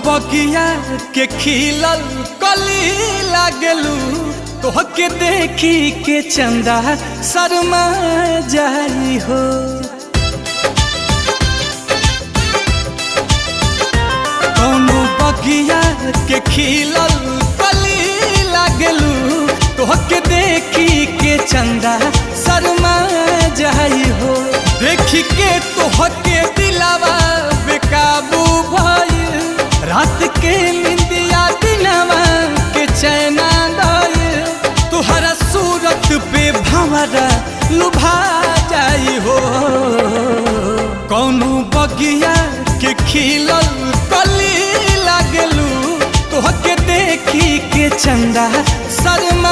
बगिया के खिलल कली लागलू, तोहके देखी के चंदा शर्मा जाई हो। कौनो बगिया के खिलल कली लागलू, तोहके देखी के चंदा शर्मा जाई हो। देखी के तोहके दिलावा बेकाबू भइल, रात के निंदिया दिनवा के चैना गइल, तुहरा सूरत पे भंवरा लुभा जाई हो। कौनो बगिया के खिलल कली लागलू, तोहके देखी के चंदा शर्मा